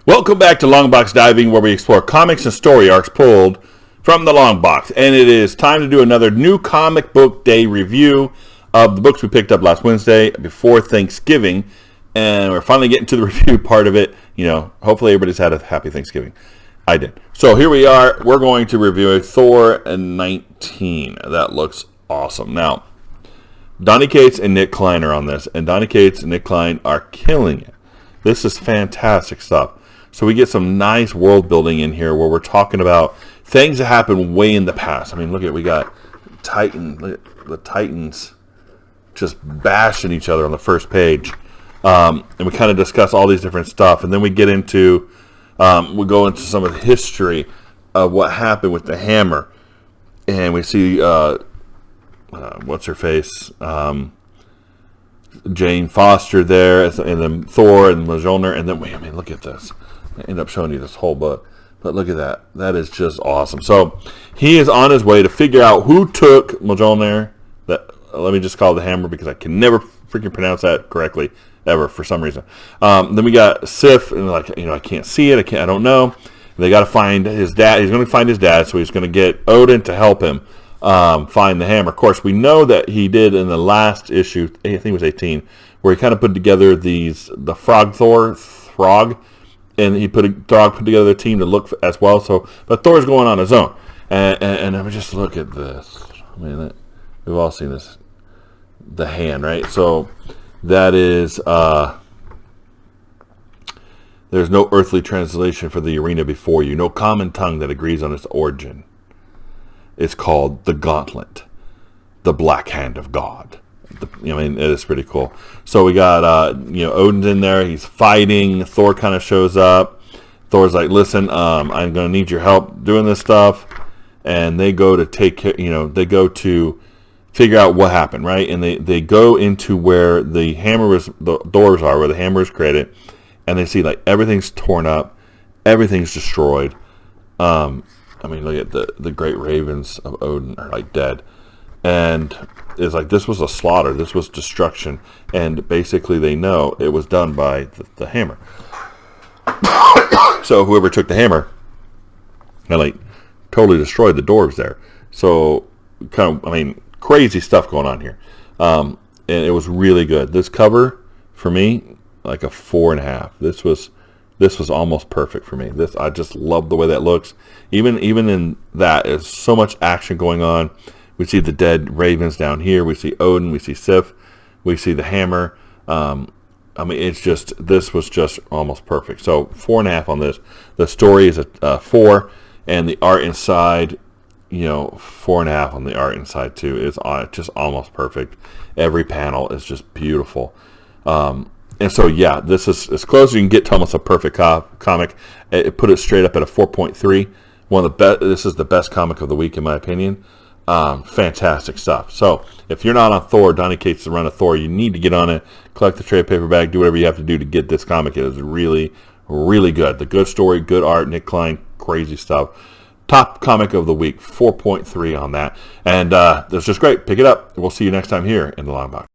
Welcome back to Longbox Diving, where we explore comics and story arcs pulled from the long box. And it is time to do another new comic book day review of the books we picked up last Wednesday before Thanksgiving. And we're finally getting to the review part of it. You know, hopefully everybody's had a happy Thanksgiving. I did. So here we are. We're going to review Thor 19. That looks awesome. Now, Donny Cates and Nick Klein are on this. And Donny Cates and Nick Klein are killing it. This is fantastic stuff. So we get some nice world building in here where we're talking about things that happened way in the past. I mean, look at, we got look at the Titans just bashing each other on the first page. And we kind of discuss all these different stuff. And then we get into, we go into some of the history of what happened with the hammer. And we see, what's her face? Jane Foster there, and then Thor and Mjolnir. And then, wait, I mean, look at this. I end up showing you this whole book, but look at that. That is just awesome. So he is on his way to figure out who took Mjolnir. Let me just call it the hammer because I can never freaking pronounce that correctly ever for some reason. Then we got Sif, and I can't see it. I don't know. They got to find his dad. He's going to find his dad, so he's going to get Odin to help him find the hammer. Of course, we know that he did in the last issue. I think it was 18, where he kind of put together the Throg. And he put together a team to look as well. So, but Thor's going on his own, and I mean, just look at this. I mean, we've all seen this. The hand, right? So that is there's no earthly translation for the arena before you. No common tongue that agrees on its origin. It's called the Gauntlet, the Black Hand of God. I mean, it is pretty cool. So we got, Odin's in there. He's fighting. Thor kind of shows up. Thor's like, listen, I'm going to need your help doing this stuff. And they go to take care, they go to figure out what happened, right? And they go into where the doors are, where the hammer is created. And they see, everything's torn up. Everything's destroyed. I mean, look at the great ravens of Odin are, dead. And it's this was a slaughter. This was destruction. And basically they know it was done by the hammer. So whoever took the hammer and totally destroyed the dwarves there. So crazy stuff going on here. And it was really good. This cover for me, a 4.5. This was almost perfect for me. I just love the way that looks. Even in that, there's so much action going on. We see the dead ravens down here. We see Odin. We see Sif. We see the hammer. This was just almost perfect. So 4.5 on this. The story is a 4, and the art inside, 4.5 on the art inside too. It's just almost perfect. Every panel is just beautiful. And so yeah, this is as close as you can get to almost a perfect comic. It put it straight up at a 4.3. One of the best. This is the best comic of the week in my opinion. Fantastic stuff. So if you're not on Thor, Donny Cates' run of Thor, you need to get on it. Collect the trade paperback. Do whatever you have to do to get this comic. It is really, really good. The good story, good art. Nick Klein, crazy stuff. Top comic of the week. 4.3 on that. And that's just great. Pick it up. We'll see you next time here in the Long Box.